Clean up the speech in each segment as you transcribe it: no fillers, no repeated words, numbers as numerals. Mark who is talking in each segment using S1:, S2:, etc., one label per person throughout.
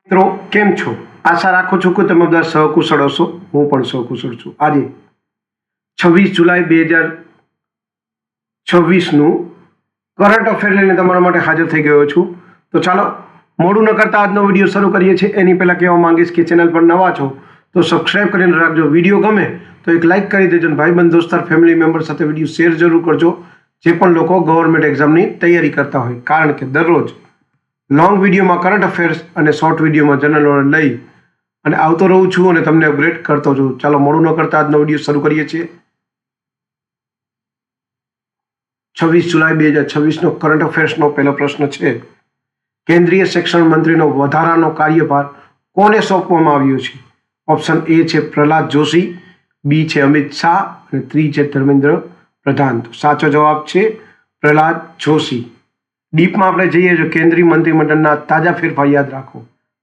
S1: મિત્રો કેમ છો? આશા રાખું છું કે તમે બધા સહકુશળ હશો. હું પણ સહકુશળ છું. આજે 26 જુલાઈ 2026નું કરંટ અફેર લઈને તમારા માટે હાજર થઈ ગયો છું. તો ચાલો મોડું ન કરતા આજનો વિડીયો શરૂ કરીએ છીએ. એની પહેલાં કહેવા માંગીશ કે ચેનલ પર નવા છો તો સબસ્ક્રાઈબ કરીને રાખજો. વિડીયો ગમે તો એક લાઇક કરી દેજો. ભાઈબંધ દોસ્તાર ફેમિલી મેમ્બર સાથે વિડીયો શેર જરૂર કરજો, જે પણ લોકો ગવર્મેન્ટ એક્ઝામની તૈયારી કરતા હોય. કારણ કે દરરોજ લોંગ વિડીયોમાં કરંટ અફેર્સ અને શોર્ટ વિડીયોમાં જનરલ નોલેજ લઈ અને આવતો રહું છું અને તમને અપગ્રેડ કરતો છું. ચાલો મોડું ન કરતા આજનો વિડીયો શરૂ કરીએ છીએ. 26 જુલાઈ 2026નો કરંટ અફેર્સનો પહેલો પ્રશ્ન છે: કેન્દ્રીય શિક્ષણ મંત્રીનો વધારાનો કાર્યભાર કોને સોંપવામાં આવ્યો છે? ઓપ્શન એ છે પ્રહલાદ જોશી, બી છે અમિત શાહ અને 3 છે ધર્મેન્દ્ર પ્રધાન. તો સાચો જવાબ છે પ્રહલાદ જોશી. ડીપમાં આપણે જઈએ તો કેન્દ્રીય મંત્રીમંડળના તાજા ફેરફાર યાદ રાખો.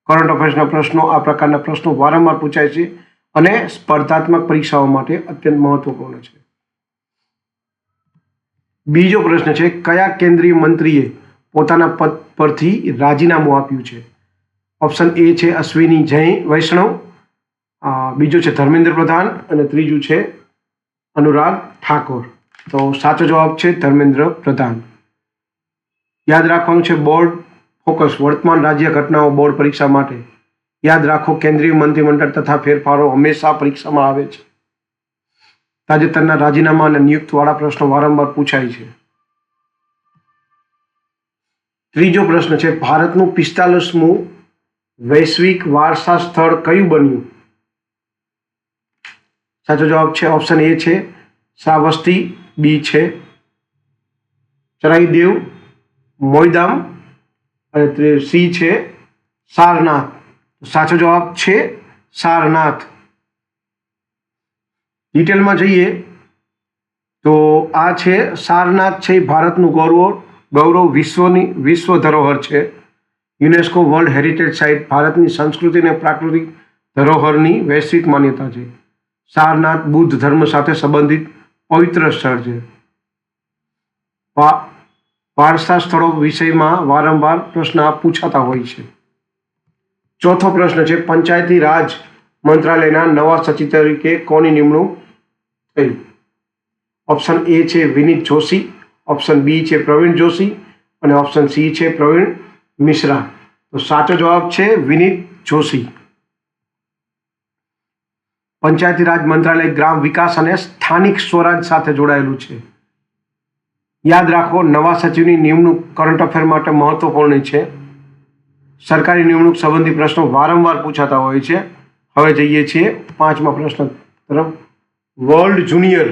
S1: કરંટ અફેર્સના પ્રશ્નો આ પ્રકારના પ્રશ્નો વારંવાર પૂછાય છે અને સ્પર્ધાત્મક પરીક્ષાઓ માટે અત્યંત મહત્વપૂર્ણ છે. બીજો પ્રશ્ન છે: કયા કેન્દ્રીય મંત્રીએ પોતાના પદ પરથી રાજીનામું આપ્યું છે? ઓપ્શન એ છે અશ્વિની વૈષ્ણવ, બીજો છે ધર્મેન્દ્ર પ્રધાન અને ત્રીજું છે અનુરાગ ઠાકોર. તો સાચો જવાબ છે ધર્મેન્દ્ર પ્રધાન. યાદ રાખવાનું છે બોર્ડ ફોકસ વર્તમાન રાજ્ય ઘટનાઓ બોર્ડ પરીક્ષા માટે. યાદ રાખો કેન્દ્રીય મંત્રીમંડળ તથા ફેરફારો હંમેશા પરીક્ષામાં આવે છે. તાજેતરના રાજીનામા અને નિયુક્તિવાળા પ્રશ્નો વારંવાર પૂછાય છે. ત્રીજો પ્રશ્ન છે: ભારતનું 45મું વૈશ્વિક વારસા સ્થળ કયું બન્યું? સાચો જવાબ છે ઓપ્શન એ છે શ્રાવસ્તી, બી છે ચરાઈદેવ મોઈદામ અને સી છે સારનાથ. સાચો જવાબ છે સારનાથ. ડિટેલમાં જઈએ તો આ છે સારનાથ છે ભારતનું ગૌરવ વિશ્વ ધરોહર છે. યુનેસ્કો વર્લ્ડ હેરિટેજ સાઇટ ભારતની સંસ્કૃતિ અને પ્રાકૃતિક ધરોહરની વૈશ્વિક માન્યતા છે. સારનાથ બુદ્ધ ધર્મ સાથે સંબંધિત પવિત્ર સ્થળ છે. વારસા સ્થળો વિષયમાં વારંવાર પ્રશ્ન પૂછાતા હોય છે. ચોથો પ્રશ્ન છે: પંચાયતી રાજ મંત્રાલયના નવા સચિવ તરીકે કોની નિમણૂક થઈ? ઓપ્શન એ છે વિનીત જોશી, ઓપ્શન બી છે પ્રવીણ જોશી અને ઓપ્શન સી છે પ્રવીણ મિશ્રા. તો સાચો જવાબ છે વિનીત જોશી. પંચાયતી રાજ મંત્રાલય ગ્રામ વિકાસ અને સ્થાનિક સ્વરાજ સાથે જોડાયેલું છે. યાદ રાખો નવા સચિવની નિમણૂક કરંટ અફેર માટે મહત્વપૂર્ણ છે. સરકારી નિમણૂક સંબંધી પ્રશ્નો વારંવાર પૂછાતા હોય છે. હવે જઈએ છીએ 5મા પ્રશ્ન તરફ. વર્લ્ડ જુનિયર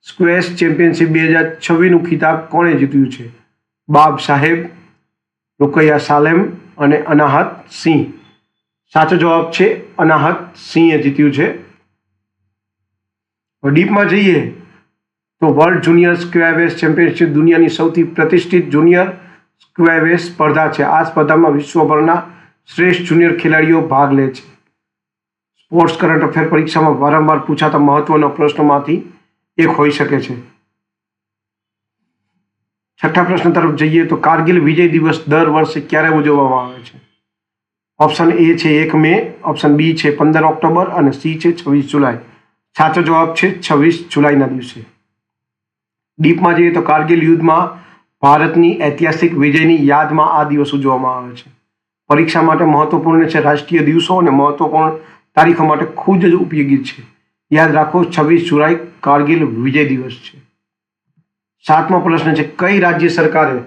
S1: સ્ક્વેશ ચેમ્પિયનશિપ 2026નું ખિતાબ કોણે જીત્યું છે? બાબ સાહેબ, રૂકૈયા સાલેમ અને અનાહત સિંહ. સાચો જવાબ છે અનાહત સિંહે જીત્યું છે. ડીપમાં જઈએ તો વર્લ્ડ જુનિયર સ્ક્વેશ ચેમ્પિયનશિપ દુનિયાની સૌથી પ્રતિષ્ઠિત જુનિયર સ્ક્વેશ સ્પર્ધા છે. આ સ્પર્ધામાં વિશ્વભરના શ્રેષ્ઠ જુનિયર ખેલાડીઓ ભાગ લે છે. સ્પોર્ટ્સ કરંટ અફેર પરીક્ષામાં વારંવાર પૂછાતા મહત્વના પ્રશ્નોમાંથી એક હોઈ શકે છે. છઠ્ઠા પ્રશ્ન તરફ જઈએ તો કારગિલ વિજય દિવસ દર વર્ષે ક્યારે ઉજવવામાં આવે છે? ઓપ્શન એ છે 1 મે, ઓપ્શન બી છે 15 ઓક્ટોબર અને સી છે 26 જુલાઈ. સાચો જવાબ છે 26 જુલાઈના દિવસે. ડીપમાં જઈએ તો કારગિલ યુદ્ધમાં ભારતની ઐતિહાસિક વિજયની યાદમાં આ દિવસ ઉજવવામાં આવે છે. પરીક્ષા માટે મહત્વપૂર્ણ છે. રાષ્ટ્રીય દિવસો અને મહત્વપૂર્ણ તારીખો માટે ખૂબ જ ઉપયોગી છે. યાદ રાખો 26 જુલાઈ કારગિલ વિજય દિવસ છે. 7મો પ્રશ્ન છે: કઈ રાજ્ય સરકારે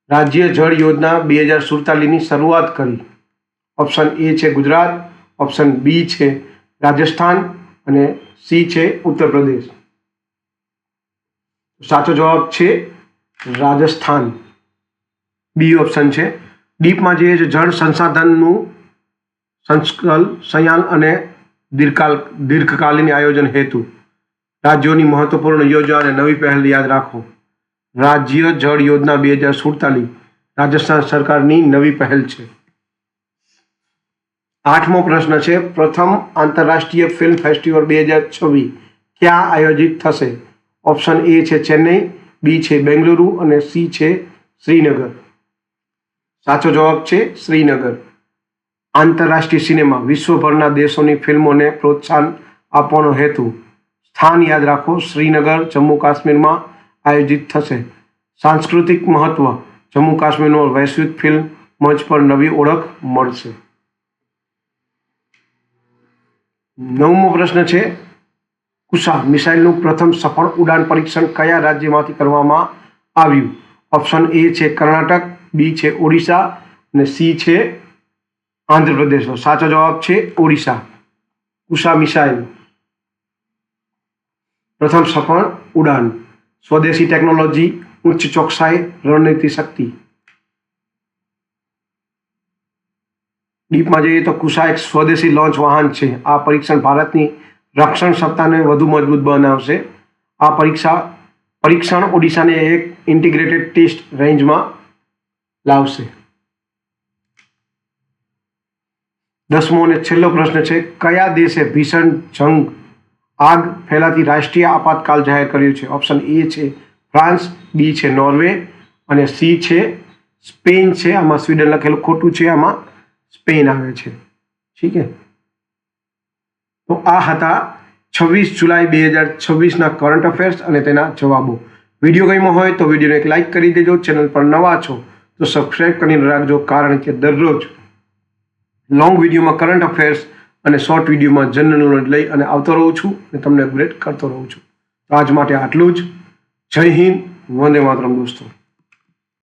S1: રાજ્ય જળ યોજના 2047ની શરૂઆત કરી? ઓપ્શન એ છે ગુજરાત, ઓપ્શન બી છે રાજસ્થાન અને સી છે ઉત્તર પ્રદેશ. સાચો જવાબ છે રાજસ્થાન, બી ઓપ્શન છે. ડીપમાં જઈએ છે જળ સંસાધનનું સંચાલન અને દીર્ઘકાલીન આયોજન હેતુ રાજ્યોની મહત્વપૂર્ણ યોજના અને નવી પહેલ. યાદ રાખો રાજ્ય જળ યોજના 2047 રાજસ્થાન સરકારની નવી પહેલ છે. 8મો પ્રશ્ન છે: પ્રથમ આંતરરાષ્ટ્રીય ફિલ્મ ફેસ્ટિવલ 2026 ક્યાં આયોજિત થશે? ઓપ્શન એ છે ચેન્નઈ, બી છે બેંગલુરુ અને સી છે શ્રીનગર. સાચો જવાબ છે શ્રીનગર. આંતરરાષ્ટ્રીય સિનેમા વિશ્વભરના દેશોની ફિલ્મોને પ્રોત્સાહન આપવાનો હેતુ. સ્થાન યાદ રાખો, શ્રીનગર જમ્મુ કાશ્મીરમાં આયોજિત થશે. સાંસ્કૃતિક મહત્વ, જમ્મુ કાશ્મીરનો વૈશ્વિક ફિલ્મ મંચ પર નવી ઓળખ મળશે. 9મો પ્રશ્ન છે, કુશા મિસાઇલનું પ્રથમ સફળ ઉડાન પરીક્ષણ કયા રાજ્યમાંથી કરવામાં આવ્યું? ઓપ્શન એ છે કર્ણાટક, બી છે ઓડિશા અને સી છે આંધ્રપ્રદેશ. સાચો જવાબ છે ઓડિશા. કુશા મિસાઇલ પ્રથમ સફળ ઉડાન. સ્વદેશી ટેકનોલોજી, ઉચ્ચ ચોકસાઈ, રણનીતિ શક્તિ. ડીપમાં જઈએ તો કુશા એક સ્વદેશી લોન્ચ વાહન છે. આ પરીક્ષણ ભારતની રક્ષણ સત્તાને વધુ મજબૂત બનાવશે. આ પરીક્ષણ ઓડિશાને એક ઇન્ટિગ્રેટેડ ટેસ્ટ રેન્જમાં લાવશે. 10મો અને છેલ્લો પ્રશ્ન છે, કયા દેશે ભીષણ જંગ આગ ફેલાતી રાષ્ટ્રીય આપાતકાલ જાહેર કર્યું છે? ઓપ્શન એ છે ફ્રાન્સ, બી છે નોર્વે અને સી છે સ્પેન છે. આમાં સ્વીડન લખેલું ખોટું છે, આમાં સ્પેન આવે છે. ઠીક છે. તો આ હતા 26 જુલાઈ 2026ના કરંટ અફેર્સ અને તેના જવાબો. વિડીયો ગમ્યો હોય તો વિડીયોને એક લાઇક કરી દેજો. ચેનલ પર નવા છો તો સબસ્ક્રાઇબ કરીને રાખજો, કારણ કે દરરોજ લોંગ વિડીયોમાં કરંટ અફેર્સ અને શોર્ટ વિડીયોમાં જનરલ નોલેજ લઈ અને આવતો રહું છું અને તમને અપડેટ કરતો રહું છું. તો આજ માટે આટલું જ. જય હિન્દ, વંદે માતરમ દોસ્તો.